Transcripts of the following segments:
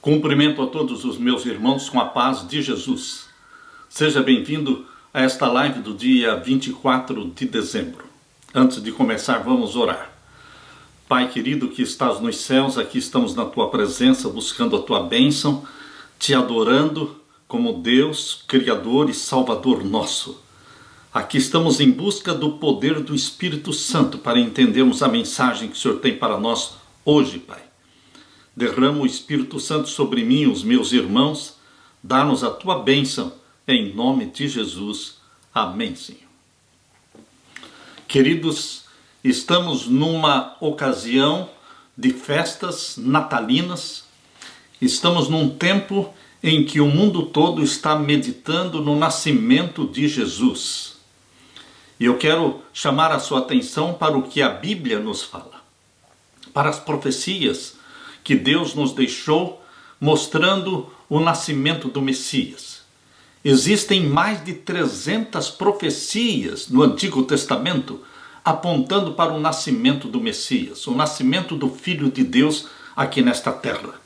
Cumprimento a todos os meus irmãos com a paz de Jesus. Seja bem-vindo a esta live do dia 24 de dezembro. Antes de começar, vamos orar. Pai querido que estás nos céus, aqui estamos na tua presença, buscando a tua bênção, te adorando como Deus, Criador e Salvador nosso. Aqui estamos em busca do poder do Espírito Santo para entendermos a mensagem que o Senhor tem para nós hoje, Pai. Derrama o Espírito Santo sobre mim e os meus irmãos. Dá-nos a tua bênção, em nome de Jesus. Amém, Senhor. Queridos, estamos numa ocasião de festas natalinas. Estamos num tempo em que o mundo todo está meditando no nascimento de Jesus. E eu quero chamar a sua atenção para o que a Bíblia nos fala, para as profecias que Deus nos deixou, mostrando o nascimento do Messias. Existem mais de 300 profecias no Antigo Testamento apontando para o nascimento do Messias, o nascimento do Filho de Deus aqui nesta terra.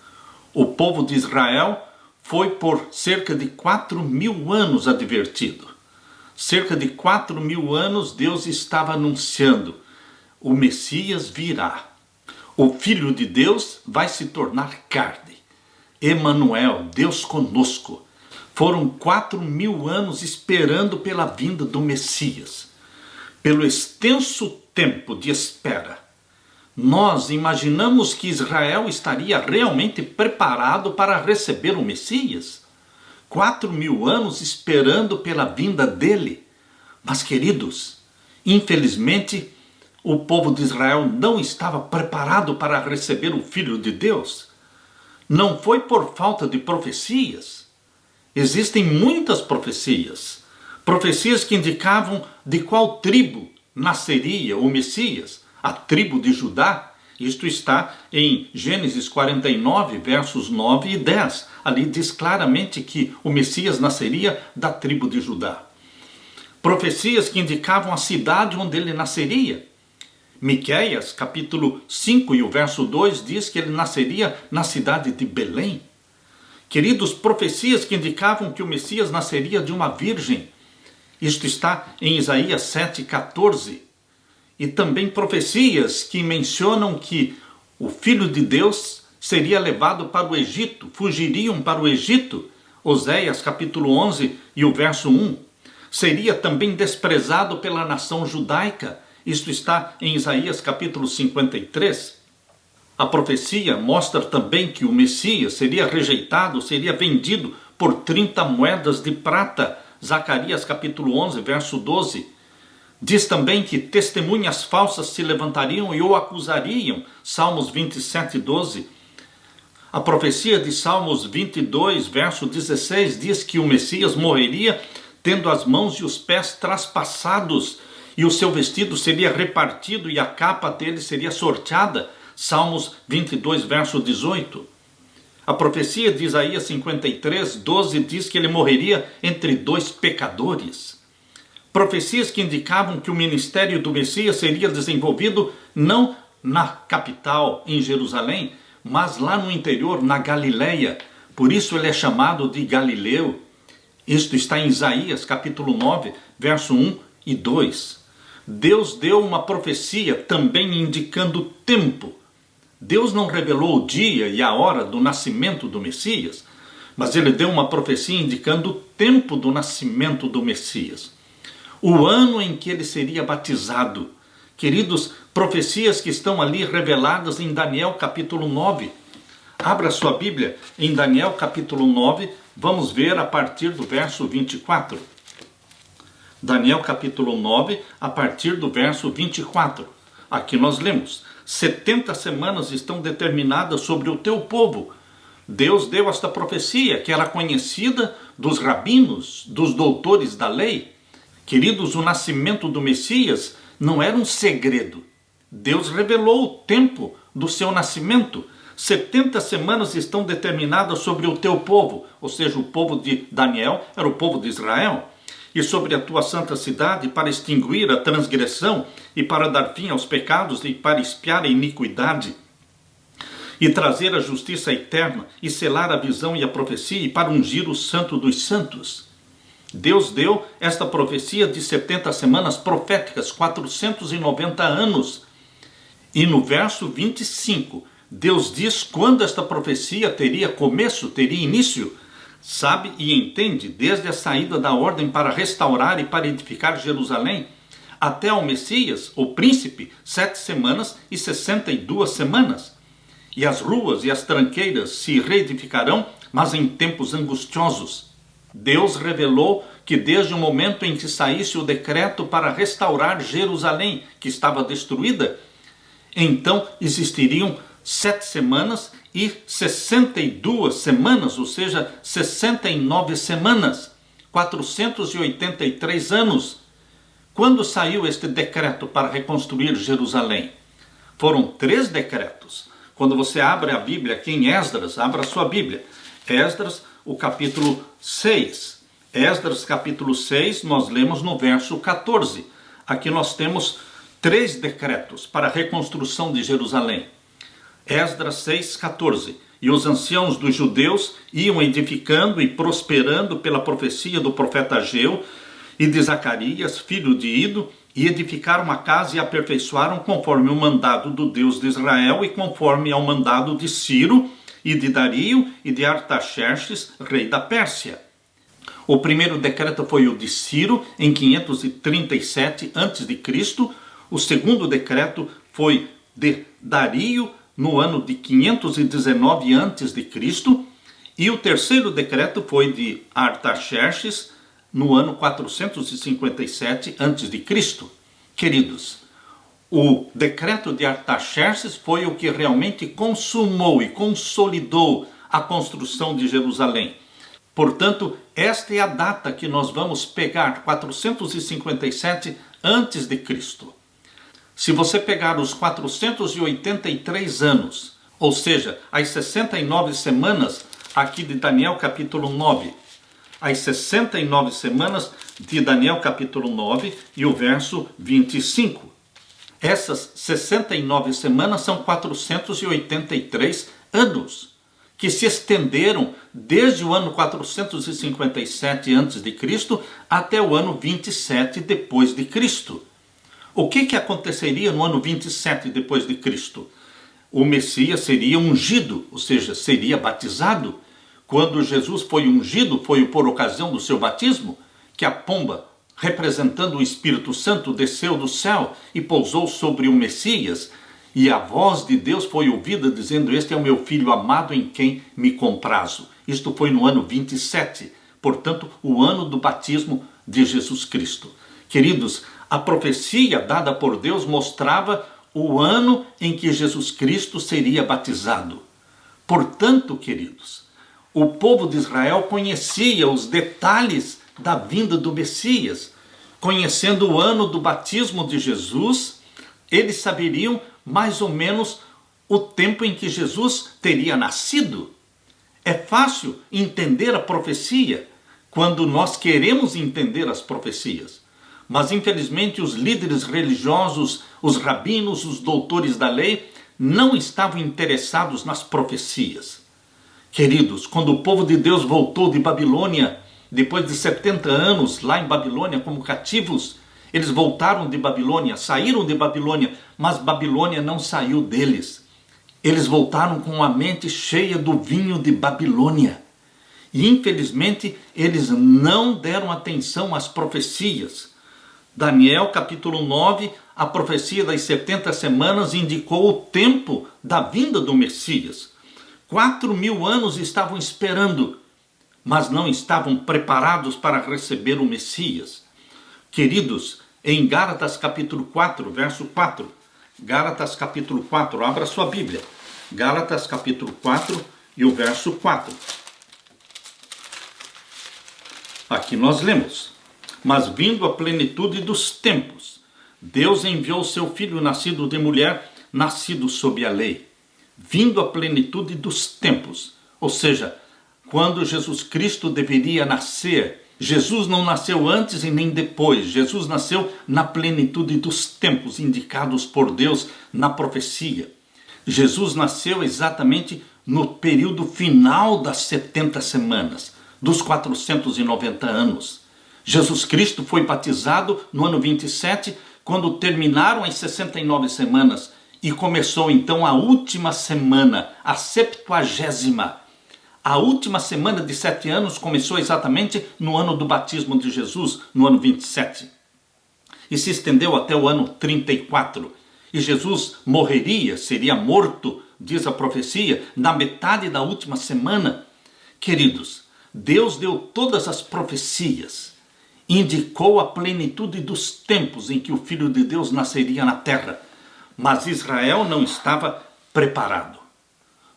O povo de Israel foi por cerca de 4.000 anos advertido. Cerca de 4.000 anos Deus estava anunciando: o Messias virá. O Filho de Deus vai se tornar carne. Emanuel, Deus conosco. Foram 4.000 anos esperando pela vinda do Messias. Pelo extenso tempo de espera, nós imaginamos que Israel estaria realmente preparado para receber o Messias? 4.000 anos esperando pela vinda dele. Mas, queridos, infelizmente, o povo de Israel não estava preparado para receber o Filho de Deus. Não foi por falta de profecias. Existem muitas profecias. Profecias que indicavam de qual tribo nasceria o Messias. A tribo de Judá. Isto está em Gênesis 49, versos 9 e 10. Ali diz claramente que o Messias nasceria da tribo de Judá. Profecias que indicavam a cidade onde ele nasceria. Miqueias, capítulo 5 e o verso 2 diz que ele nasceria na cidade de Belém. Queridos, profecias que indicavam que o Messias nasceria de uma virgem. Isto está em Isaías 7,14. E também profecias que mencionam que o Filho de Deus seria levado para o Egito, fugiriam para o Egito. Oséias, capítulo 11 e o verso 1. Seria também desprezado pela nação judaica. Isto está em Isaías capítulo 53. A profecia mostra também que o Messias seria rejeitado, seria vendido por 30 moedas de prata. Zacarias capítulo 11, verso 12. Diz também que testemunhas falsas se levantariam e o acusariam. Salmos 27, 12. A profecia de Salmos 22, verso 16 diz que o Messias morreria tendo as mãos e os pés traspassados, e o seu vestido seria repartido e a capa dele seria sorteada. Salmos 22, verso 18. A profecia de Isaías 53, 12 diz que ele morreria entre dois pecadores. Profecias que indicavam que o ministério do Messias seria desenvolvido não na capital, em Jerusalém, mas lá no interior, na Galileia. Por isso ele é chamado de Galileu. Isto está em Isaías capítulo 9, verso 1 e 2. Deus deu uma profecia também indicando o tempo. Deus não revelou o dia e a hora do nascimento do Messias, mas ele deu uma profecia indicando o tempo do nascimento do Messias. O ano em que ele seria batizado. Queridos, profecias que estão ali reveladas em Daniel capítulo 9. Abra sua Bíblia em Daniel capítulo 9, vamos ver a partir do verso 24. Daniel capítulo 9, a partir do verso 24. Aqui nós lemos: 70 semanas estão determinadas sobre o teu povo. Deus deu esta profecia, que era conhecida dos rabinos, dos doutores da lei. Queridos, o nascimento do Messias não era um segredo. Deus revelou o tempo do seu nascimento. 70 semanas estão determinadas sobre o teu povo, ou seja, o povo de Daniel era o povo de Israel. e sobre a tua santa cidade, para extinguir a transgressão e para dar fim aos pecados e para expiar a iniquidade. e trazer a justiça eterna, e selar a visão e a profecia, e para ungir o santo dos santos. Deus deu esta profecia de 70 semanas proféticas, 490 anos. E no verso 25, Deus diz quando esta profecia teria começo, teria início. Sabe e entende, desde a saída da ordem para restaurar e para edificar Jerusalém, até ao Messias, o príncipe, 7 semanas e 62 semanas. E as ruas e as tranqueiras se reedificarão, mas em tempos angustiosos. Deus revelou que desde o momento em que saísse o decreto para restaurar Jerusalém, que estava destruída, então existiriam 7 semanas e 62 semanas, ou seja, 69 semanas, 483 anos. Quando saiu este decreto para reconstruir Jerusalém? Foram 3 decretos. Quando você abre a Bíblia aqui em Esdras, abra a sua Bíblia. Esdras, o capítulo 6. Esdras, capítulo 6, nós lemos no verso 14. Aqui nós temos 3 decretos para a reconstrução de Jerusalém. Esdras 6, 14. E os anciãos dos judeus iam edificando e prosperando pela profecia do profeta Ageu e de Zacarias, filho de Ido, e edificaram a casa e aperfeiçoaram conforme o mandado do Deus de Israel e conforme ao mandado de Ciro e de Dario e de Artaxerxes, rei da Pérsia. O primeiro decreto foi o de Ciro, em 537 a.C. O segundo decreto foi de Dario, no ano de 519 a.C. E o terceiro decreto foi de Artaxerxes, no ano 457 a.C. Queridos, o decreto de Artaxerxes foi o que realmente consumou e consolidou a construção de Jerusalém. Portanto, esta é a data que nós vamos pegar, 457 a.C. Se você pegar os 483 anos, ou seja, as 69 semanas aqui de Daniel capítulo 9, as 69 semanas de Daniel capítulo 9 e o verso 25. Essas 69 semanas são 483 anos, que se estenderam desde o ano 457 a.C. até o ano 27 depois de Cristo. O que aconteceria no ano 27 depois de Cristo? O Messias seria ungido, ou seja, seria batizado. Quando Jesus foi ungido, foi por ocasião do seu batismo, que a pomba, representando o Espírito Santo, desceu do céu e pousou sobre o Messias, e a voz de Deus foi ouvida dizendo: "Este é o meu filho amado em quem me comprazo." Isto foi no ano 27, portanto, o ano do batismo de Jesus Cristo. Queridos, a profecia dada por Deus mostrava o ano em que Jesus Cristo seria batizado. Portanto, queridos, o povo de Israel conhecia os detalhes da vinda do Messias. Conhecendo o ano do batismo de Jesus, eles saberiam mais ou menos o tempo em que Jesus teria nascido. É fácil entender a profecia quando nós queremos entender as profecias. Mas, infelizmente, os líderes religiosos, os rabinos, os doutores da lei, não estavam interessados nas profecias. Queridos, quando o povo de Deus voltou de Babilônia, depois de 70 anos lá em Babilônia como cativos, eles voltaram de Babilônia, saíram de Babilônia, mas Babilônia não saiu deles. Eles voltaram com a mente cheia do vinho de Babilônia. E, infelizmente, eles não deram atenção às profecias. Daniel, capítulo 9, a profecia das 70 semanas indicou o tempo da vinda do Messias. 4.000 anos estavam esperando, mas não estavam preparados para receber o Messias. Queridos, em Gálatas capítulo 4, verso 4, Gálatas capítulo 4, abra sua Bíblia. Gálatas capítulo 4 e o verso 4. Aqui nós lemos: "Mas vindo a plenitude dos tempos, Deus enviou seu Filho nascido de mulher, nascido sob a lei." Vindo a plenitude dos tempos, ou seja, quando Jesus Cristo deveria nascer. Jesus não nasceu antes e nem depois. Jesus nasceu na plenitude dos tempos indicados por Deus na profecia. Jesus nasceu exatamente no período final das 70 semanas, dos 490 anos. Jesus Cristo foi batizado no ano 27, quando terminaram as 69 semanas, e começou então a última semana, a 70ª. A última semana de 7 anos começou exatamente no ano do batismo de Jesus, no ano 27. E se estendeu até o ano 34. E Jesus morreria, seria morto, diz a profecia, na metade da última semana. Queridos, Deus deu todas as profecias, indicou a plenitude dos tempos em que o Filho de Deus nasceria na terra, mas Israel não estava preparado.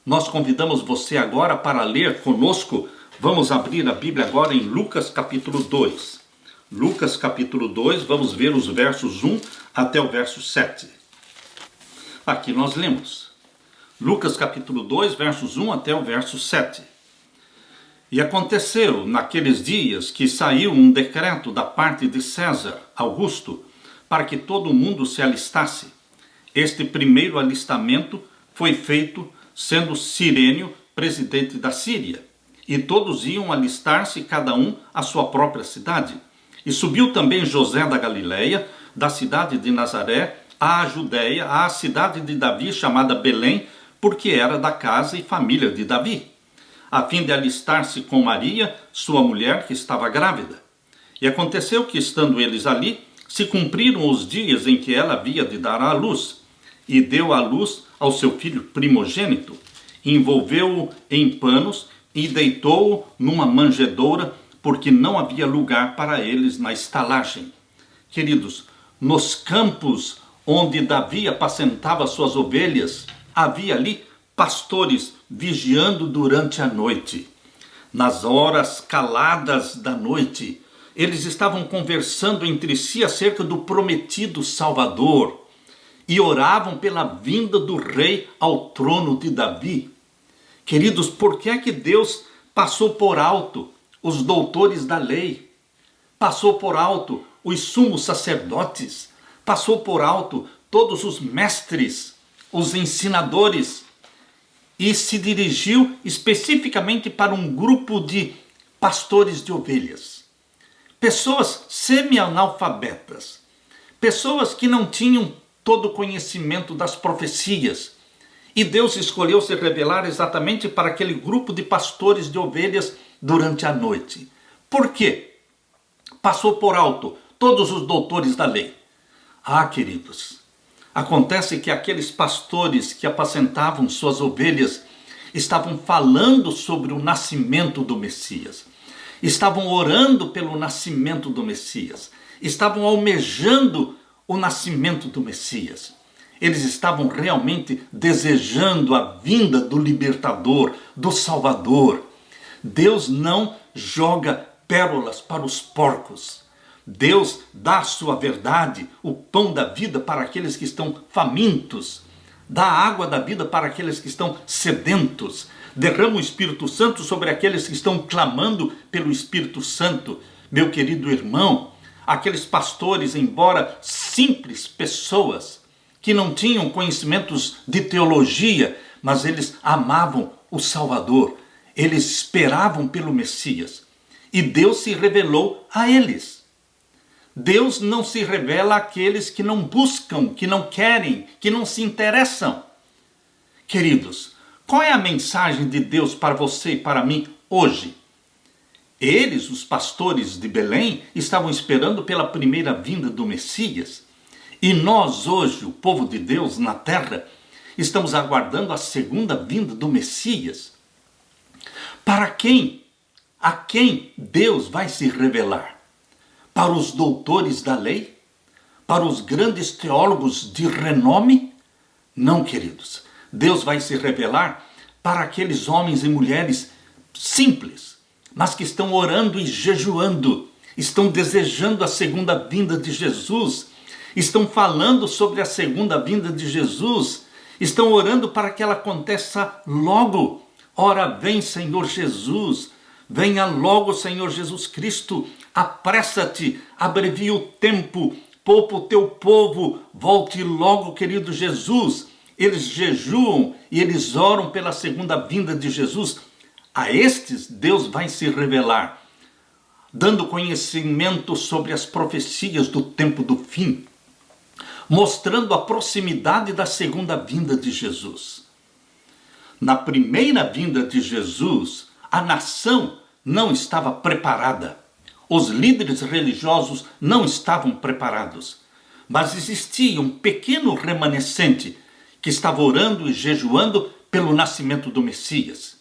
Nós convidamos você agora para ler conosco. Vamos abrir a Bíblia agora em Lucas capítulo 2. Lucas capítulo 2, vamos ver os versos 1 até o verso 7. Aqui nós lemos. Lucas capítulo 2, versos 1 até o verso 7. E aconteceu naqueles dias que saiu um decreto da parte de César Augusto para que todo mundo se alistasse. Este primeiro alistamento foi feito sendo Cirênio presidente da Síria. E todos iam alistar-se, cada um à sua própria cidade. E subiu também José da Galileia, da cidade de Nazaré, à Judéia, à cidade de Davi, chamada Belém, porque era da casa e família de Davi, a fim de alistar-se com Maria, sua mulher, que estava grávida. E aconteceu que, estando eles ali, se cumpriram os dias em que ela havia de dar à luz, e deu à luz ao seu filho primogênito, envolveu-o em panos e deitou-o numa manjedoura, porque não havia lugar para eles na estalagem. Queridos, nos campos onde Davi apacentava suas ovelhas, havia ali pastores vigiando durante a noite. Nas horas caladas da noite, eles estavam conversando entre si acerca do prometido Salvador e oravam pela vinda do rei ao trono de Davi. Queridos, por que é que Deus passou por alto os doutores da lei? Passou por alto os sumos sacerdotes? Passou por alto todos os mestres, os ensinadores? E se dirigiu especificamente para um grupo de pastores de ovelhas. Pessoas semi-analfabetas. Pessoas que não tinham todo o conhecimento das profecias. E Deus escolheu se revelar exatamente para aquele grupo de pastores de ovelhas durante a noite. Por quê? Passou por alto todos os doutores da lei. Ah, queridos, acontece que aqueles pastores que apacentavam suas ovelhas estavam falando sobre o nascimento do Messias. Estavam orando pelo nascimento do Messias. Estavam almejando o nascimento do Messias. Eles estavam realmente desejando a vinda do libertador, do Salvador. Deus não joga pérolas para os porcos. Deus dá a sua verdade, o pão da vida para aqueles que estão famintos. Dá a água da vida para aqueles que estão sedentos. Derrama o Espírito Santo sobre aqueles que estão clamando pelo Espírito Santo. Meu querido irmão, aqueles pastores, embora simples pessoas, que não tinham conhecimentos de teologia, mas eles amavam o Salvador. Eles esperavam pelo Messias. E Deus se revelou a eles. Deus não se revela àqueles que não buscam, que não querem, que não se interessam. Queridos, qual é a mensagem de Deus para você e para mim hoje? Eles, os pastores de Belém, estavam esperando pela primeira vinda do Messias. E nós hoje, o povo de Deus na terra, estamos aguardando a segunda vinda do Messias. Para quem? A quem Deus vai se revelar? Para os doutores da lei? Para os grandes teólogos de renome? Não, queridos. Deus vai se revelar para aqueles homens e mulheres simples, mas que estão orando e jejuando, estão desejando a segunda vinda de Jesus, estão falando sobre a segunda vinda de Jesus, estão orando para que ela aconteça logo. Ora, vem, Senhor Jesus, venha logo, Senhor Jesus Cristo, apressa-te, abrevia o tempo, poupa o teu povo, volte logo, querido Jesus. eles jejuam e eles oram pela segunda vinda de Jesus. A estes Deus vai se revelar, dando conhecimento sobre as profecias do tempo do fim, mostrando a proximidade da segunda vinda de Jesus. Na primeira vinda de Jesus, a nação não estava preparada. Os líderes religiosos não estavam preparados. Mas existia um pequeno remanescente que estava orando e jejuando pelo nascimento do Messias.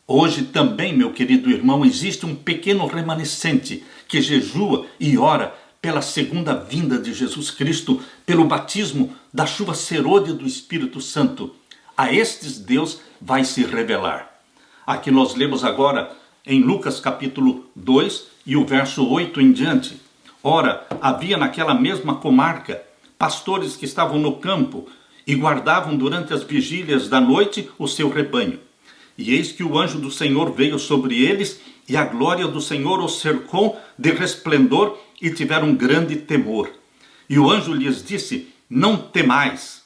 Hoje também, meu querido irmão, existe um pequeno remanescente que jejua e ora pela segunda vinda de Jesus Cristo, pelo batismo da chuva serôdia do Espírito Santo. A estes Deus vai se revelar. Aqui nós lemos agora em Lucas capítulo 2 e o verso 8 em diante. Ora, havia naquela mesma comarca pastores que estavam no campo e guardavam durante as vigílias da noite o seu rebanho. E eis que o anjo do Senhor veio sobre eles, e a glória do Senhor os cercou de resplendor, e tiveram grande temor. E o anjo lhes disse: não temais,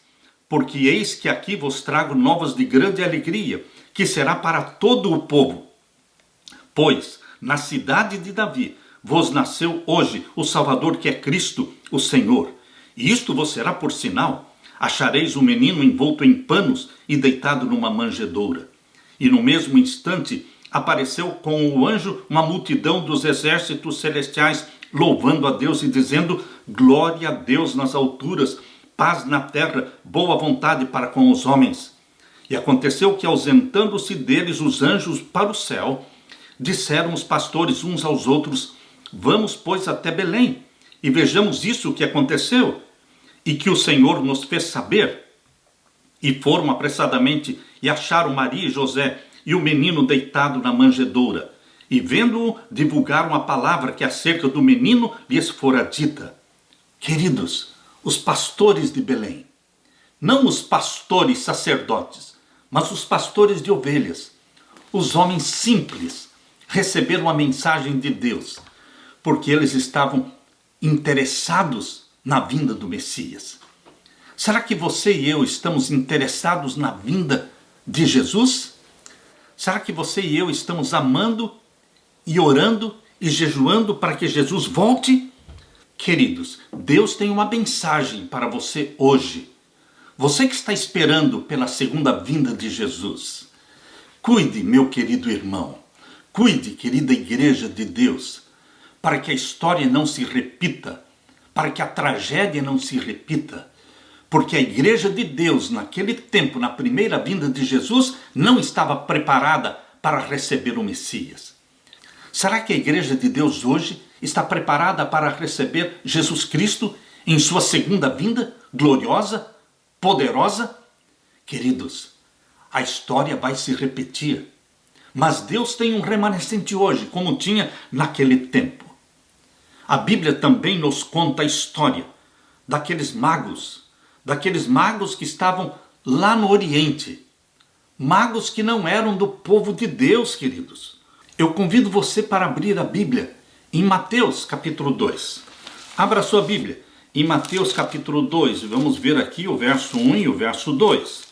porque eis que aqui vos trago novas de grande alegria, que será para todo o povo. Pois na cidade de Davi vos nasceu hoje o Salvador, que é Cristo, o Senhor. E isto vos será por sinal: achareis o menino envolto em panos e deitado numa manjedoura. E no mesmo instante apareceu com o anjo uma multidão dos exércitos celestiais, louvando a Deus e dizendo: glória a Deus nas alturas, paz na terra, boa vontade para com os homens. E aconteceu que, ausentando-se deles os anjos para o céu, disseram os pastores uns aos outros: vamos, pois, até Belém, e vejamos isso que aconteceu, e que o Senhor nos fez saber. E foram apressadamente e acharam Maria e José e o menino deitado na manjedoura. E vendo-o, divulgaram a palavra que acerca do menino lhes fora dita. Queridos, os pastores de Belém, não os pastores sacerdotes, mas os pastores de ovelhas, os homens simples, receberam a mensagem de Deus, porque eles estavam interessados na vinda do Messias. Será que você e eu estamos interessados na vinda de Jesus? Será que você e eu estamos amando e orando e jejuando para que Jesus volte? Queridos, Deus tem uma mensagem para você hoje. Você que está esperando pela segunda vinda de Jesus. Cuide, meu querido irmão. Cuide, querida igreja de Deus, para que a história não se repita, para que a tragédia não se repita. Porque a igreja de Deus, naquele tempo, na primeira vinda de Jesus, não estava preparada para receber o Messias. Será que a igreja de Deus hoje está preparada para receber Jesus Cristo em sua segunda vinda, gloriosa, poderosa? Queridos, a história vai se repetir. Mas Deus tem um remanescente hoje, como tinha naquele tempo. A Bíblia também nos conta a história daqueles magos que estavam lá no Oriente. Magos que não eram do povo de Deus, queridos. Eu convido você para abrir a Bíblia em Mateus capítulo 2. Abra a sua Bíblia em Mateus capítulo 2. Vamos ver aqui o verso 1 e o verso 2.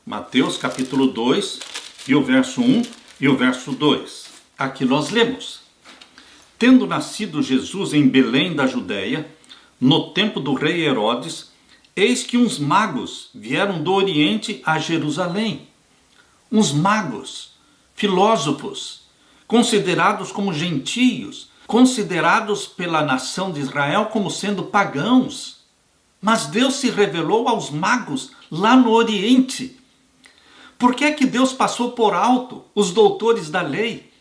Mateus capítulo 2 e o verso 1 e o verso 2. Aqui nós lemos: tendo nascido Jesus em Belém da Judéia, no tempo do rei Herodes, eis que uns magos vieram do Oriente a Jerusalém. Uns magos, filósofos, considerados como gentios, considerados pela nação de Israel como sendo pagãos. Mas Deus se revelou aos magos lá no Oriente. Por que é que Deus passou por alto os doutores da lei,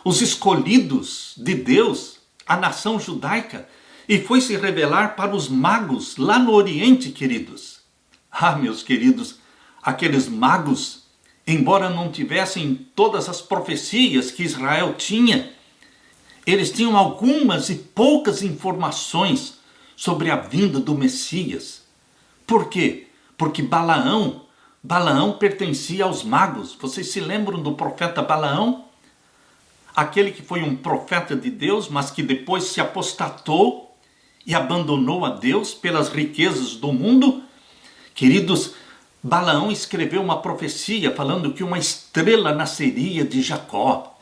os escolhidos de Deus, a nação judaica, e foi se revelar para os magos lá no Oriente, queridos? Ah, meus queridos, aqueles magos, embora não tivessem todas as profecias que Israel tinha, eles tinham algumas e poucas informações sobre a vinda do Messias. Por quê? Porque Balaão pertencia aos magos. Vocês se lembram do profeta Balaão? Aquele que foi um profeta de Deus, mas que depois se apostatou e abandonou a Deus pelas riquezas do mundo. Queridos, Balaão escreveu uma profecia falando que uma estrela nasceria de Jacó.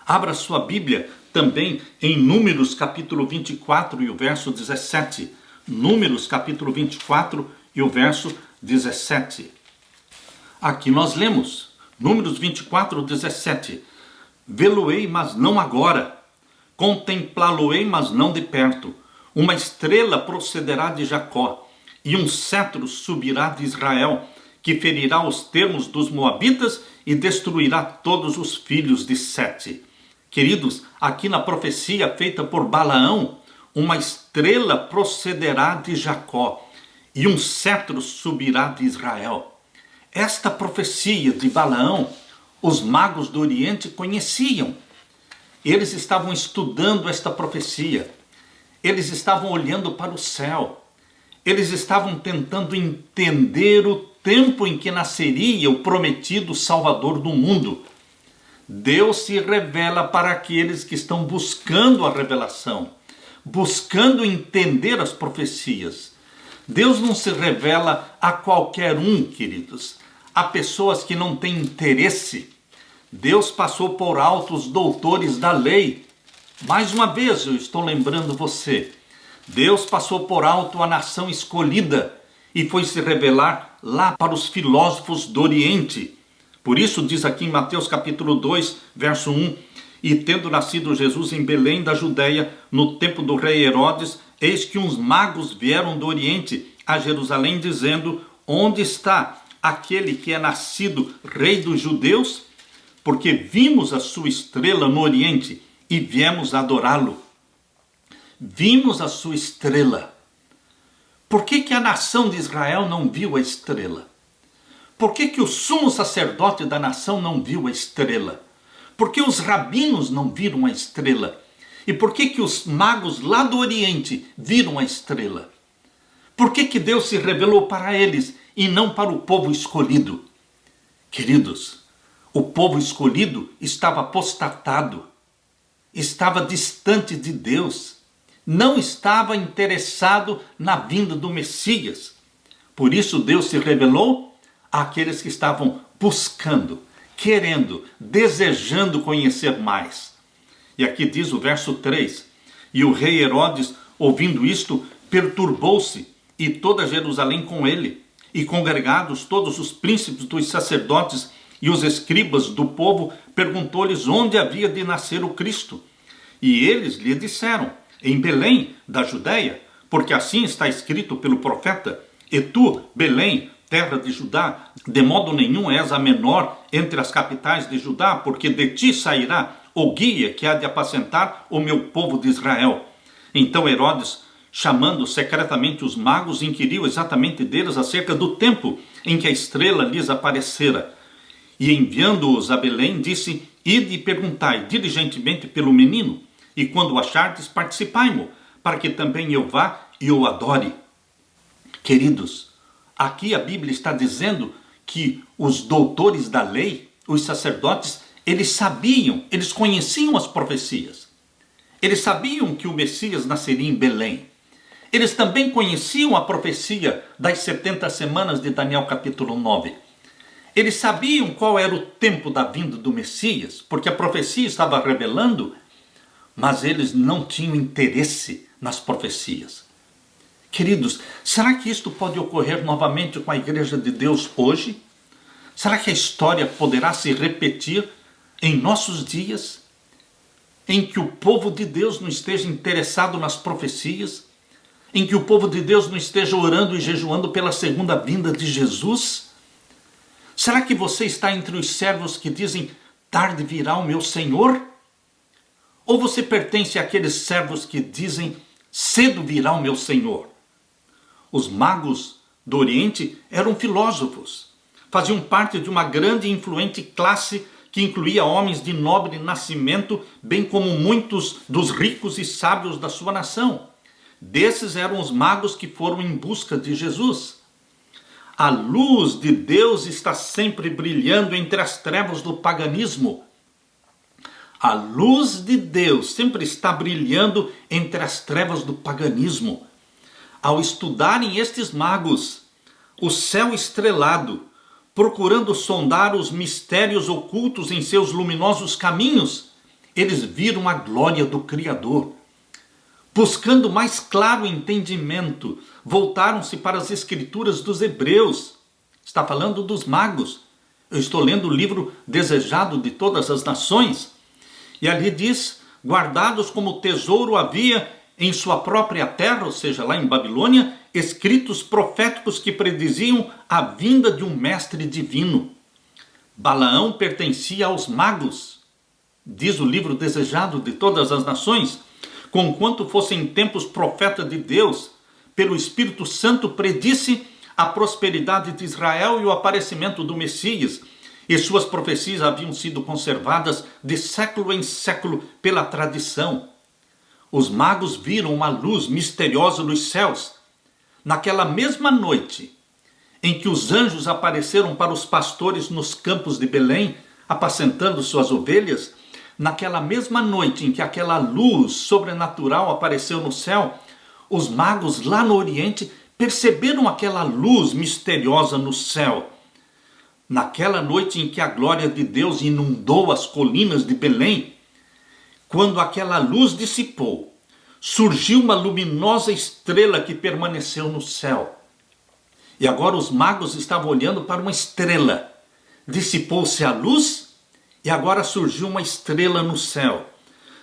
Abra sua Bíblia também em Números capítulo 24 e o verso 17. Números capítulo 24 e o verso 17. Aqui nós lemos, Números 24, 17. Vê-lo-ei, mas não agora. Contemplá-lo-ei, mas não de perto. Uma estrela procederá de Jacó, e um cetro subirá de Israel, que ferirá os termos dos moabitas e destruirá todos os filhos de Sete. Queridos, aqui na profecia feita por Balaão, uma estrela procederá de Jacó, e um cetro subirá de Israel. Esta profecia de Balaão, os magos do Oriente conheciam. Eles estavam estudando esta profecia. Eles estavam olhando para o céu. Eles estavam tentando entender o tempo em que nasceria o prometido Salvador do mundo. Deus se revela para aqueles que estão buscando a revelação, buscando entender as profecias. Deus não se revela a qualquer um, queridos. Há pessoas que não têm interesse. Deus passou por alto os doutores da lei. Mais uma vez eu estou lembrando você. Deus passou por alto a nação escolhida e foi se revelar lá para os filósofos do Oriente. Por isso diz aqui em Mateus capítulo 2, verso 1, e tendo nascido Jesus em Belém da Judéia, no tempo do rei Herodes, eis que uns magos vieram do Oriente a Jerusalém, dizendo, onde está aquele que é nascido rei dos judeus? Porque vimos a sua estrela no Oriente e viemos adorá-lo. Vimos a sua estrela. Por que a nação de Israel não viu a estrela? Por que o sumo sacerdote da nação não viu a estrela? Por que os rabinos não viram a estrela? E por que os magos lá do Oriente viram a estrela? Por que Deus se revelou para eles e não para o povo escolhido? Queridos, o povo escolhido estava apostatado, estava distante de Deus, não estava interessado na vinda do Messias. Por isso Deus se revelou àqueles que estavam buscando, querendo, desejando conhecer mais. E aqui diz o verso 3, e o rei Herodes, ouvindo isto, perturbou-se, e toda Jerusalém com ele, e congregados todos os príncipes dos sacerdotes e os escribas do povo, perguntou-lhes onde havia de nascer o Cristo. E eles lhe disseram, em Belém da Judéia, porque assim está escrito pelo profeta, e tu, Belém, terra de Judá, de modo nenhum és a menor entre as capitais de Judá, porque de ti sairá o guia que há de apacentar o meu povo de Israel. Então Herodes, chamando secretamente os magos, inquiriu exatamente deles acerca do tempo em que a estrela lhes aparecera. E enviando-os a Belém, disse, ide e perguntai diligentemente pelo menino, e quando o achardes, participai-mo, para que também eu vá e o adore. Queridos, aqui a Bíblia está dizendo que os doutores da lei, os sacerdotes, eles sabiam, eles conheciam as profecias. Eles sabiam que o Messias nasceria em Belém. Eles também conheciam a profecia das 70 semanas de Daniel capítulo 9. Eles sabiam qual era o tempo da vinda do Messias, porque a profecia estava revelando, mas eles não tinham interesse nas profecias. Queridos, será que isto pode ocorrer novamente com a Igreja de Deus hoje? Será que a história poderá se repetir em nossos dias, em que o povo de Deus não esteja interessado nas profecias, em que o povo de Deus não esteja orando e jejuando pela segunda vinda de Jesus? Será que você está entre os servos que dizem, tarde virá o meu Senhor? Ou você pertence àqueles servos que dizem, cedo virá o meu Senhor? Os magos do Oriente eram filósofos, faziam parte de uma grande e influente classe que incluía homens de nobre nascimento, bem como muitos dos ricos e sábios da sua nação. Desses eram os magos que foram em busca de Jesus. A luz de Deus está sempre brilhando entre as trevas do paganismo. A luz de Deus sempre está brilhando entre as trevas do paganismo. Ao estudarem estes magos, o céu estrelado, procurando sondar os mistérios ocultos em seus luminosos caminhos, eles viram a glória do Criador. Buscando mais claro entendimento, voltaram-se para as escrituras dos hebreus. Está falando dos magos. Eu estou lendo o livro Desejado de Todas as Nações. E ali diz, guardados como tesouro havia em sua própria terra, ou seja, lá em Babilônia, escritos proféticos que prediziam a vinda de um mestre divino. Balaão pertencia aos magos, diz o livro Desejado de Todas as Nações, conquanto fossem tempos profeta de Deus, pelo Espírito Santo predisse a prosperidade de Israel e o aparecimento do Messias, e suas profecias haviam sido conservadas de século em século pela tradição. Os magos viram uma luz misteriosa nos céus. Naquela mesma noite em que os anjos apareceram para os pastores nos campos de Belém, apacentando suas ovelhas, naquela mesma noite em que aquela luz sobrenatural apareceu no céu, os magos lá no Oriente perceberam aquela luz misteriosa no céu. Naquela noite em que a glória de Deus inundou as colinas de Belém, quando aquela luz dissipou, surgiu uma luminosa estrela que permaneceu no céu. E agora os magos estavam olhando para uma estrela. Dissipou-se a luz e agora surgiu uma estrela no céu.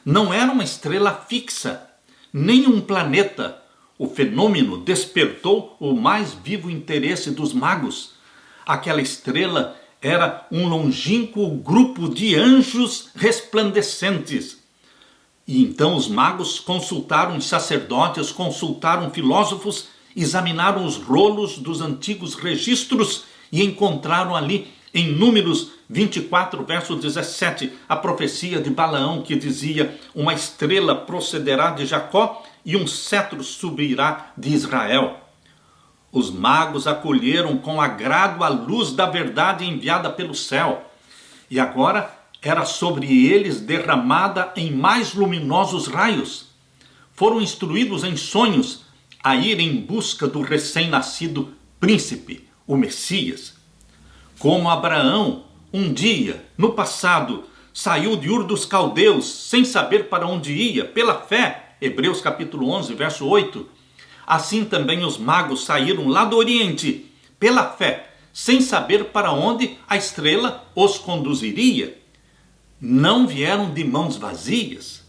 Não era uma estrela fixa, nem um planeta. O fenômeno despertou o mais vivo interesse dos magos. Aquela estrela era um longínquo grupo de anjos resplandecentes. E então os magos consultaram os sacerdotes, consultaram filósofos, examinaram os rolos dos antigos registros e encontraram ali, em Números 24, verso 17, a profecia de Balaão que dizia: uma estrela procederá de Jacó e um cetro subirá de Israel. Os magos acolheram com agrado a luz da verdade enviada pelo céu. E agora era sobre eles derramada em mais luminosos raios. Foram instruídos em sonhos a ir em busca do recém-nascido príncipe, o Messias. Como Abraão, um dia, no passado, saiu de Ur dos Caldeus sem saber para onde ia, pela fé, Hebreus capítulo 11, verso 8, assim também os magos saíram lá do Oriente, pela fé, sem saber para onde a estrela os conduziria. Não vieram de mãos vazias.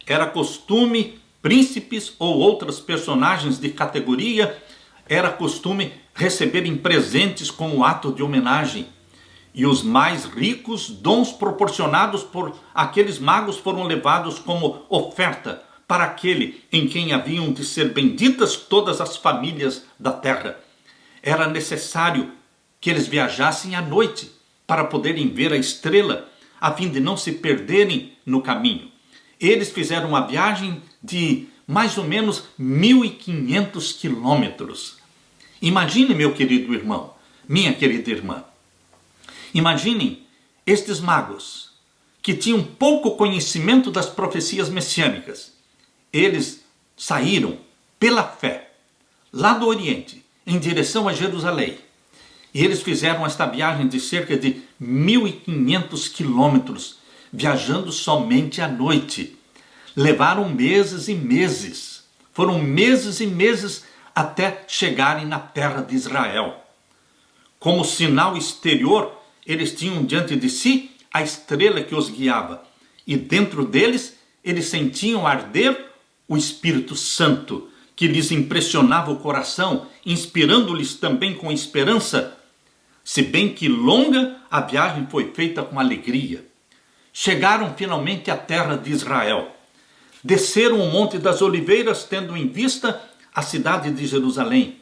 Era costume, príncipes ou outras personagens de categoria, era costume receberem presentes como ato de homenagem. E os mais ricos, dons proporcionados por aqueles magos foram levados como oferta para aquele em quem haviam de ser benditas todas as famílias da terra. Era necessário que eles viajassem à noite para poderem ver a estrela, a fim de não se perderem no caminho. Eles fizeram uma viagem de mais ou menos 1.500 quilômetros. Imagine, meu querido irmão, minha querida irmã, imaginem estes magos que tinham pouco conhecimento das profecias messiânicas. Eles saíram pela fé, lá do Oriente, em direção a Jerusalém. E eles fizeram esta viagem de cerca de 1.500 quilômetros, viajando somente à noite. Levaram meses e meses. Foram meses e meses até chegarem na terra de Israel. Como sinal exterior, eles tinham diante de si a estrela que os guiava. E dentro deles, eles sentiam arder o Espírito Santo, que lhes impressionava o coração, inspirando-lhes também com esperança. Se bem que longa, a viagem foi feita com alegria. Chegaram finalmente à terra de Israel. Desceram o Monte das Oliveiras, tendo em vista a cidade de Jerusalém.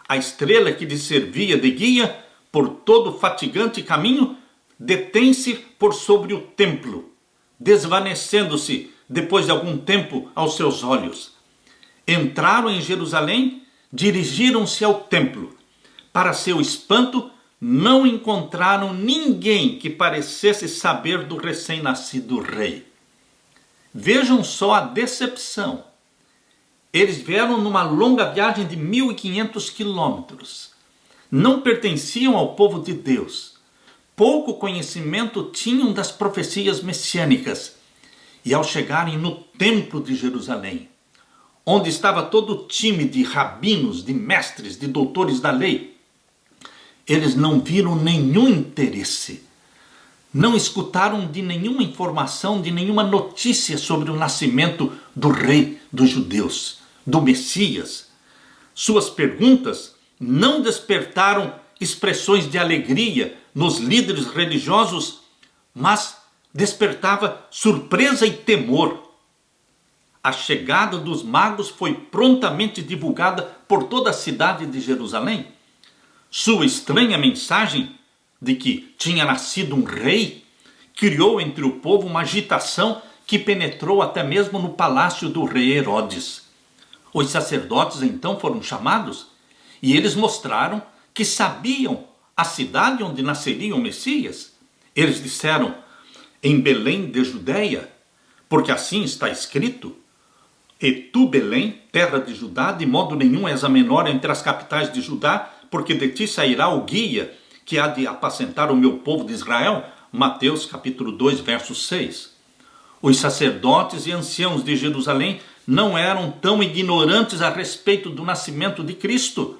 A estrela que lhes servia de guia por todo o fatigante caminho detém-se por sobre o templo, desvanecendo-se depois de algum tempo aos seus olhos. Entraram em Jerusalém, dirigiram-se ao templo. Para seu espanto, não encontraram ninguém que parecesse saber do recém-nascido rei. Vejam só a decepção. Eles vieram numa longa viagem de 1.500 quilômetros. não pertenciam ao povo de Deus. Pouco conhecimento tinham das profecias messiânicas. E ao chegarem no templo de Jerusalém, onde estava todo o time de rabinos, de mestres, de doutores da lei, eles não viram nenhum interesse, não escutaram de nenhuma informação, de nenhuma notícia sobre o nascimento do rei dos judeus, do Messias. Suas perguntas não despertaram expressões de alegria nos líderes religiosos, mas despertava surpresa e temor. A chegada dos magos foi prontamente divulgada por toda a cidade de Jerusalém. Sua estranha mensagem de que tinha nascido um rei criou entre o povo uma agitação que penetrou até mesmo no palácio do rei Herodes. Os sacerdotes então foram chamados e eles mostraram que sabiam a cidade onde nasceria o Messias. Eles disseram: em Belém de Judeia, porque assim está escrito: e tu, Belém, terra de Judá, de modo nenhum és a menor entre as capitais de Judá, porque de ti sairá o guia que há de apacentar o meu povo de Israel. Mateus capítulo 2, verso 6. Os sacerdotes e anciãos de Jerusalém não eram tão ignorantes a respeito do nascimento de Cristo.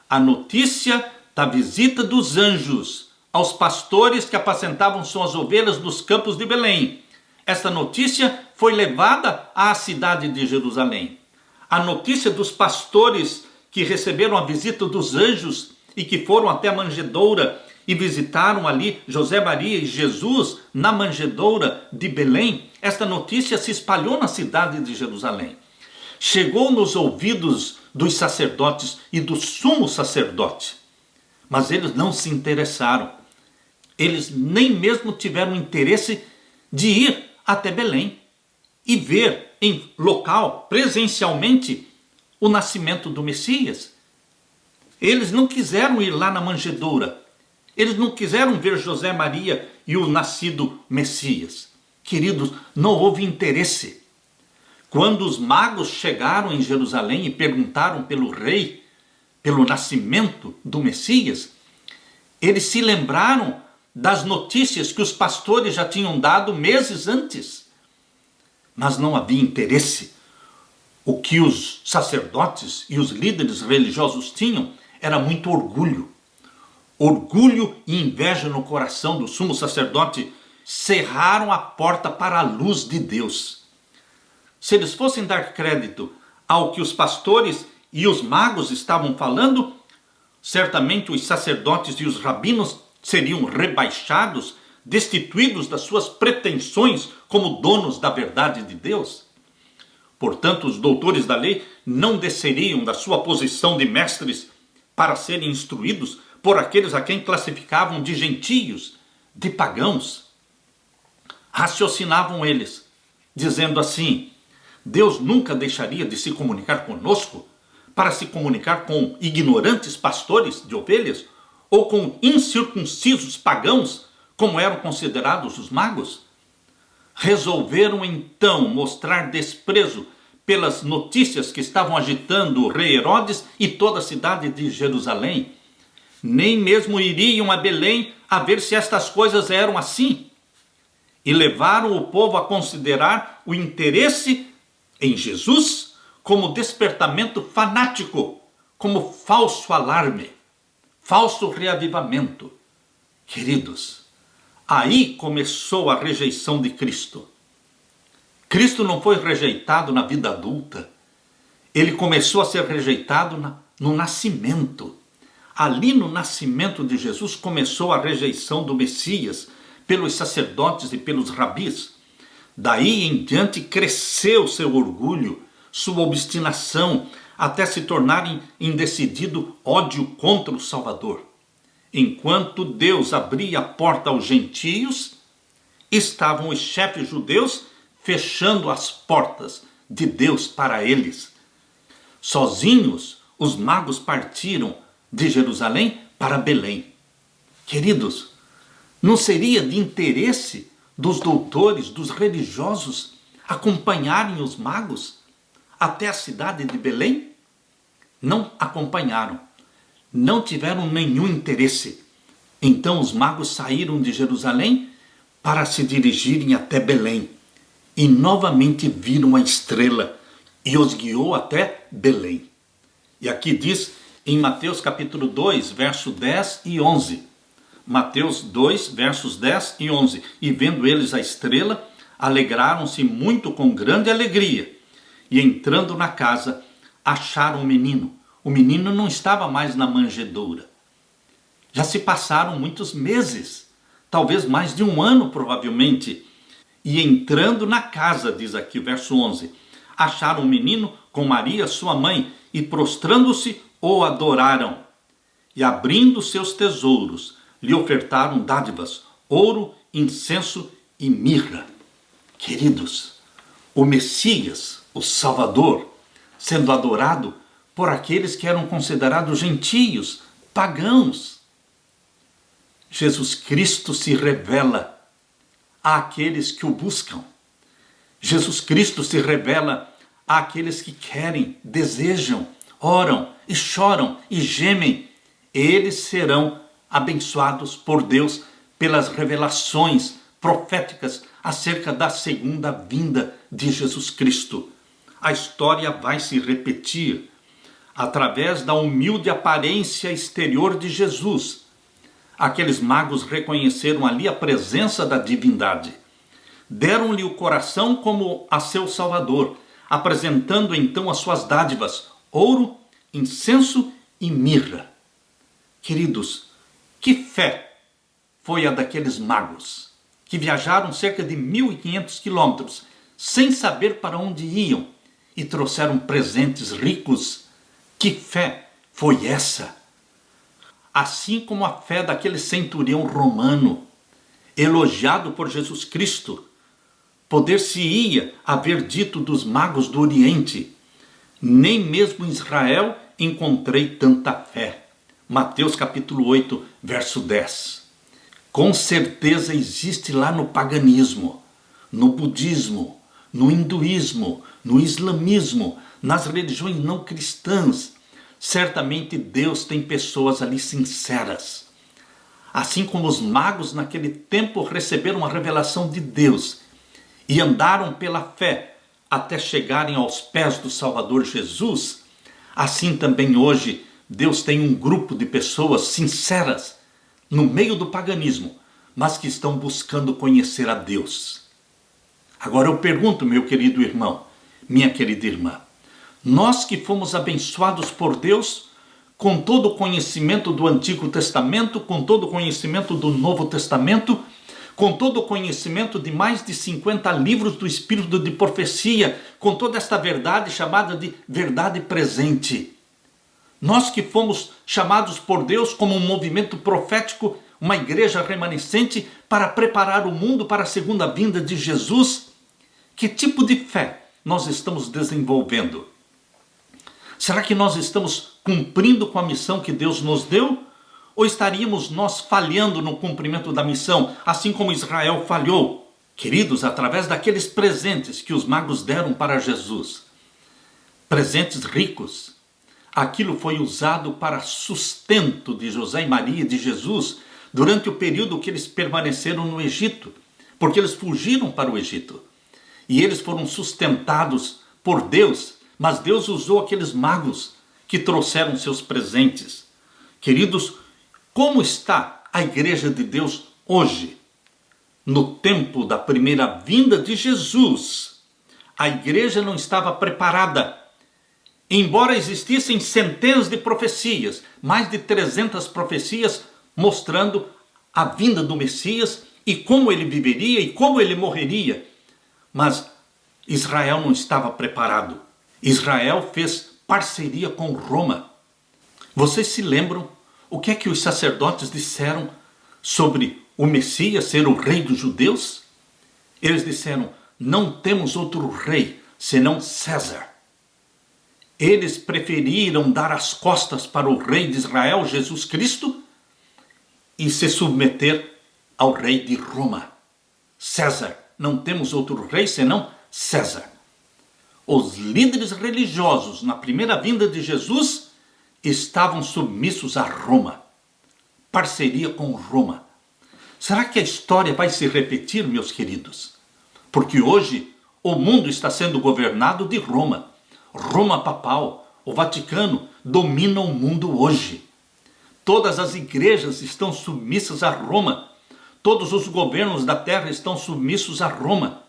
A notícia da visita dos anjos aos pastores que apacentavam suas ovelhas nos campos de Belém. Esta notícia foi levada à cidade de Jerusalém. A notícia dos pastores que receberam a visita dos anjos e que foram até a manjedoura e visitaram ali José, Maria e Jesus na manjedoura de Belém. Esta notícia se espalhou na cidade de Jerusalém. Chegou nos ouvidos dos sacerdotes e do sumo sacerdote. Mas eles não se interessaram. Eles nem mesmo tiveram interesse de ir até Belém e ver em local, presencialmente, o nascimento do Messias. Eles não quiseram ir lá na manjedoura. Eles não quiseram ver José, Maria e o nascido Messias. Queridos, não houve interesse. Quando os magos chegaram em Jerusalém e perguntaram pelo rei, pelo nascimento do Messias, eles se lembraram das notícias que os pastores já tinham dado meses antes. Mas não havia interesse. O que os sacerdotes e os líderes religiosos tinham era muito orgulho. Orgulho e inveja no coração do sumo sacerdote cerraram a porta para a luz de Deus. Se eles fossem dar crédito ao que os pastores e os magos estavam falando, certamente os sacerdotes e os rabinos seriam rebaixados, destituídos das suas pretensões como donos da verdade de Deus. Portanto, os doutores da lei não desceriam da sua posição de mestres para serem instruídos por aqueles a quem classificavam de gentios, de pagãos. Raciocinavam eles, dizendo assim: Deus nunca deixaria de se comunicar conosco para se comunicar com ignorantes pastores de ovelhas ou com incircuncisos pagãos, como eram considerados os magos? Resolveram então mostrar desprezo pelas notícias que estavam agitando o rei Herodes e toda a cidade de Jerusalém. Nem mesmo iriam a Belém a ver se estas coisas eram assim. E levaram o povo a considerar o interesse em Jesus como despertamento fanático, como falso alarme, falso reavivamento. Queridos, aí começou a rejeição de Cristo. Cristo não foi rejeitado na vida adulta. Ele começou a ser rejeitado no nascimento. Ali no nascimento de Jesus começou a rejeição do Messias pelos sacerdotes e pelos rabis. Daí em diante cresceu seu orgulho, sua obstinação, até se tornarem em decidido ódio contra o Salvador. Enquanto Deus abria a porta aos gentios, estavam os chefes judeus fechando as portas de Deus para eles. Sozinhos, os magos partiram de Jerusalém para Belém. Queridos, não seria de interesse dos doutores, dos religiosos, acompanharem os magos até a cidade de Belém? Não acompanharam. não tiveram nenhum interesse. Então os magos saíram de Jerusalém para se dirigirem até Belém. E novamente viram a estrela e os guiou até Belém. E aqui diz em Mateus capítulo 2, verso 10 e 11. Mateus 2, versos 10 e 11. E vendo eles a estrela, alegraram-se muito com grande alegria. E entrando na casa, acharam o menino. O menino não estava mais na manjedoura. Já se passaram muitos meses, talvez mais de um ano provavelmente. E entrando na casa, diz aqui o verso 11, acharam o menino com Maria, sua mãe, e prostrando-se, o adoraram. E abrindo seus tesouros, lhe ofertaram dádivas, ouro, incenso e mirra. Queridos, o Messias, o Salvador, sendo adorado por aqueles que eram considerados gentios, pagãos. Jesus Cristo se revela àqueles que o buscam. Jesus Cristo se revela àqueles que querem, desejam, oram e choram e gemem. Eles serão abençoados por Deus pelas revelações proféticas acerca da segunda vinda de Jesus Cristo. A história vai se repetir através da humilde aparência exterior de Jesus. Aqueles magos reconheceram ali a presença da divindade. Deram-lhe o coração como a seu Salvador, apresentando então as suas dádivas, ouro, incenso e mirra. Queridos, que fé foi a daqueles magos, que viajaram cerca de 1.500 quilômetros, sem saber para onde iam, e trouxeram presentes ricos. Que fé foi essa? Assim como a fé daquele centurião romano, elogiado por Jesus Cristo, poder-se-ia haver dito dos magos do Oriente: nem mesmo em Israel encontrei tanta fé. Mateus capítulo 8, verso 10. Com certeza existe lá no paganismo, no budismo, no hinduísmo, no islamismo, nas religiões não cristãs. Certamente Deus tem pessoas ali sinceras. Assim como os magos naquele tempo receberam a revelação de Deus e andaram pela fé até chegarem aos pés do Salvador Jesus, assim também hoje Deus tem um grupo de pessoas sinceras no meio do paganismo, mas que estão buscando conhecer a Deus. Agora eu pergunto, meu querido irmão, minha querida irmã, nós que fomos abençoados por Deus com todo o conhecimento do Antigo Testamento, com todo o conhecimento do Novo Testamento, com todo o conhecimento de mais de 50 livros do Espírito de profecia, com toda esta verdade chamada de verdade presente. Nós que fomos chamados por Deus como um movimento profético, uma igreja remanescente para preparar o mundo para a segunda vinda de Jesus, que tipo de fé nós estamos desenvolvendo? Será que nós estamos cumprindo com a missão que Deus nos deu? Ou estaríamos nós falhando no cumprimento da missão, assim como Israel falhou? Queridos, através daqueles presentes que os magos deram para Jesus, presentes ricos, aquilo foi usado para sustento de José e Maria e de Jesus durante o período que eles permaneceram no Egito, porque eles fugiram para o Egito. E eles foram sustentados por Deus, mas Deus usou aqueles magos que trouxeram seus presentes. Queridos, como está a igreja de Deus hoje? No tempo da primeira vinda de Jesus, a igreja não estava preparada. Embora existissem centenas de profecias, mais de 300 profecias mostrando a vinda do Messias e como ele viveria e como ele morreria. Mas Israel não estava preparado. Israel fez parceria com Roma. Vocês se lembram o que é que os sacerdotes disseram sobre o Messias ser o rei dos judeus? Eles disseram: não temos outro rei senão César. Eles preferiram dar as costas para o rei de Israel, Jesus Cristo, e se submeter ao rei de Roma, César. Não temos outro rei senão César. Os líderes religiosos na primeira vinda de Jesus estavam submissos a Roma. Parceria com Roma. Será que a história vai se repetir, meus queridos? Porque hoje o mundo está sendo governado de Roma. Roma papal, o Vaticano, domina o mundo hoje. Todas as igrejas estão submissas a Roma. Todos os governos da terra estão submissos a Roma.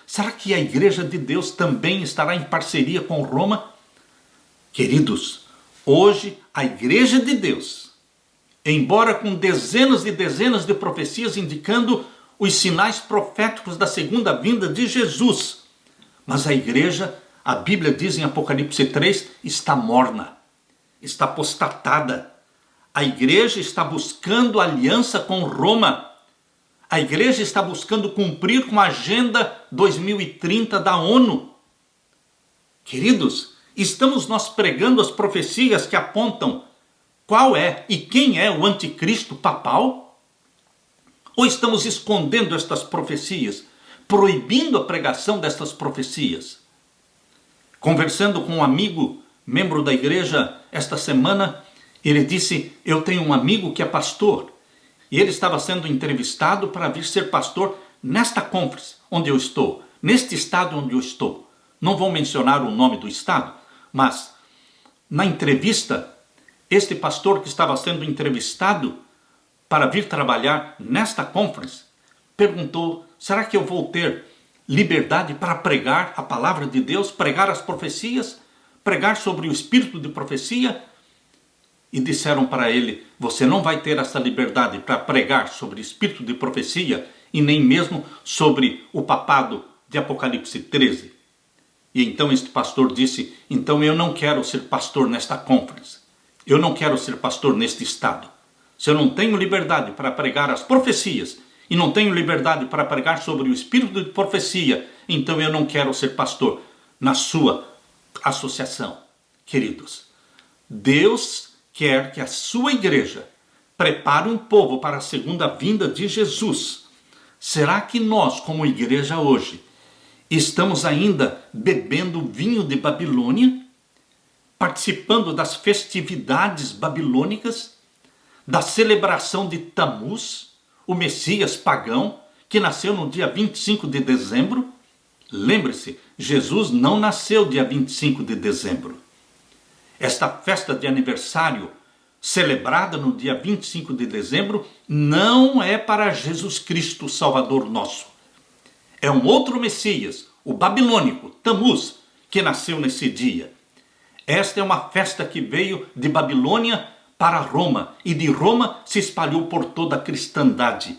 Será que a igreja de Deus também estará em parceria com Roma? Queridos, hoje a igreja de Deus, embora com dezenas e dezenas de profecias indicando os sinais proféticos da segunda vinda de Jesus, mas a igreja, a Bíblia diz em Apocalipse 3, está morna, está apostatada. A igreja está buscando aliança com Roma. A igreja está buscando cumprir com a Agenda 2030 da ONU. Queridos, estamos nós pregando as profecias que apontam qual é e quem é o anticristo papal? Ou estamos escondendo estas profecias, proibindo a pregação destas profecias? Conversando com um amigo, membro da igreja, esta semana, ele disse, eu tenho um amigo que é pastor, e ele estava sendo entrevistado para vir ser pastor nesta conference onde eu estou, neste estado onde eu estou. Não vou mencionar o nome do estado, mas na entrevista, este pastor que estava sendo entrevistado para vir trabalhar nesta conference, perguntou, será que eu vou ter liberdade para pregar a palavra de Deus, pregar as profecias, pregar sobre o espírito de profecia? E disseram para ele, você não vai ter essa liberdade para pregar sobre espírito de profecia e nem mesmo sobre o papado de Apocalipse 13. E então este pastor disse, então eu não quero ser pastor nesta conference. Eu não quero ser pastor neste estado. Se eu não tenho liberdade para pregar as profecias e não tenho liberdade para pregar sobre o espírito de profecia, então eu não quero ser pastor na sua associação. Queridos, Deus quer que a sua igreja prepare um povo para a segunda vinda de Jesus. Será que nós, como igreja hoje, estamos ainda bebendo vinho de Babilônia? Participando das festividades babilônicas? Da celebração de Tamuz, o Messias pagão, que nasceu no dia 25 de dezembro? Lembre-se, Jesus não nasceu dia 25 de dezembro. Esta festa de aniversário, celebrada no dia 25 de dezembro, não é para Jesus Cristo, Salvador nosso. É um outro Messias, o babilônico, Tamuz, que nasceu nesse dia. Esta é uma festa que veio de Babilônia para Roma, e de Roma se espalhou por toda a cristandade.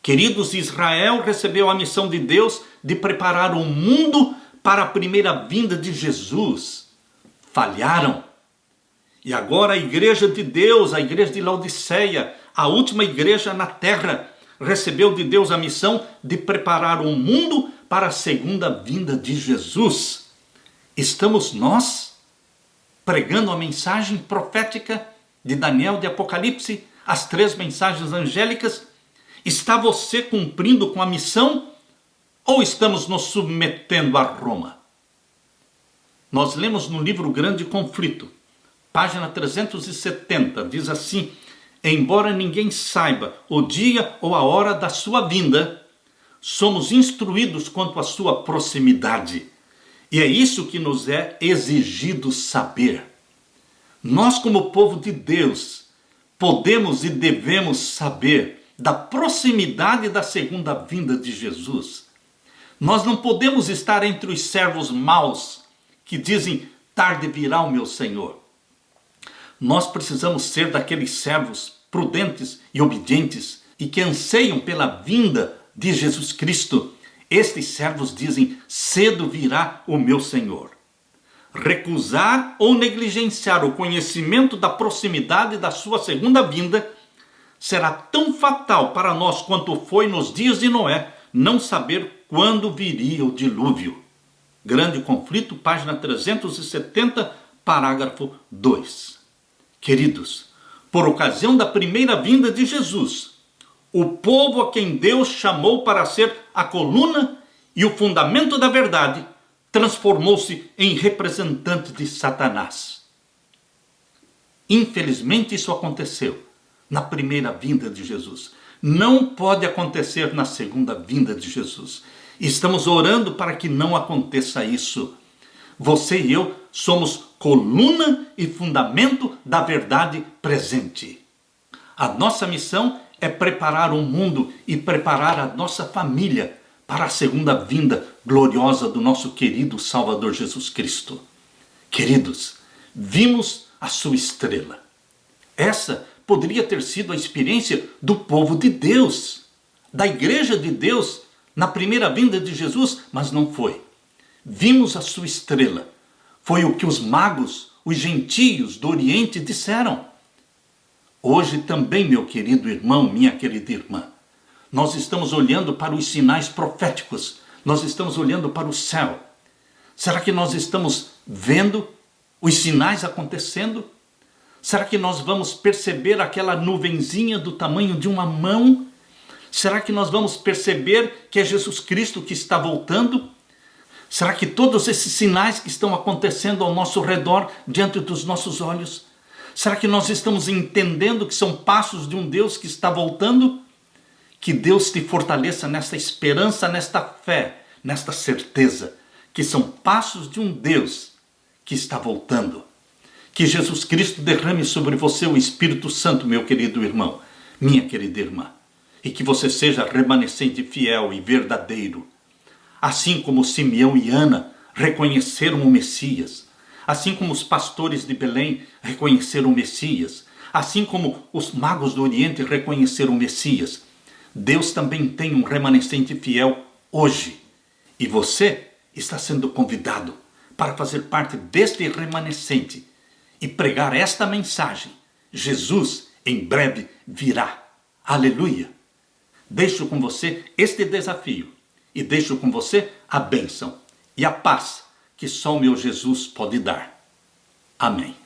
Queridos, Israel recebeu a missão de Deus de preparar o mundo para a primeira vinda de Jesus. Falharam. E agora a igreja de Deus, a igreja de Laodiceia, a última igreja na terra, recebeu de Deus a missão de preparar o mundo para a segunda vinda de Jesus. Estamos nós pregando a mensagem profética de Daniel, de Apocalipse, as 3 mensagens angélicas? Está você cumprindo com a missão ou estamos nos submetendo a Roma? Nós lemos no livro Grande Conflito, página 370, diz assim, embora ninguém saiba o dia ou a hora da sua vinda, somos instruídos quanto à sua proximidade. E é isso que nos é exigido saber. Nós, como povo de Deus, podemos e devemos saber da proximidade da segunda vinda de Jesus. Nós não podemos estar entre os servos maus que dizem, tarde virá o meu Senhor. Nós precisamos ser daqueles servos prudentes e obedientes e que anseiam pela vinda de Jesus Cristo. Estes servos dizem, cedo virá o meu Senhor. Recusar ou negligenciar o conhecimento da proximidade da sua segunda vinda será tão fatal para nós quanto foi nos dias de Noé não saber quando viria o dilúvio. Grande Conflito, página 370, parágrafo 2. Queridos, por ocasião da primeira vinda de Jesus, o povo a quem Deus chamou para ser a coluna e o fundamento da verdade, transformou-se em representante de Satanás. Infelizmente isso aconteceu na primeira vinda de Jesus. Não pode acontecer na segunda vinda de Jesus. Estamos orando para que não aconteça isso. Você e eu somos coluna e fundamento da verdade presente. A nossa missão é preparar o mundo e preparar a nossa família para a segunda vinda gloriosa do nosso querido Salvador Jesus Cristo. Queridos, vimos a sua estrela. Essa poderia ter sido a experiência do povo de Deus, da igreja de Deus, na primeira vinda de Jesus, mas não foi. Vimos a sua estrela. Foi o que os magos, os gentios do Oriente disseram. Hoje também, meu querido irmão, minha querida irmã, nós estamos olhando para os sinais proféticos. Nós estamos olhando para o céu. Será que nós estamos vendo os sinais acontecendo? Será que nós vamos perceber aquela nuvenzinha do tamanho de uma mão? Será que nós vamos perceber que é Jesus Cristo que está voltando? Será que todos esses sinais que estão acontecendo ao nosso redor, diante dos nossos olhos, será que nós estamos entendendo que são passos de um Deus que está voltando? Que Deus te fortaleça nesta esperança, nesta fé, nesta certeza, que são passos de um Deus que está voltando. Que Jesus Cristo derrame sobre você o Espírito Santo, meu querido irmão, minha querida irmã, e que você seja remanescente fiel e verdadeiro. Assim como Simeão e Ana reconheceram o Messias, assim como os pastores de Belém reconheceram o Messias, assim como os magos do Oriente reconheceram o Messias, Deus também tem um remanescente fiel hoje. E você está sendo convidado para fazer parte deste remanescente e pregar esta mensagem. Jesus em breve virá. Aleluia! Deixo com você este desafio e deixo com você a bênção e a paz que só o meu Jesus pode dar. Amém.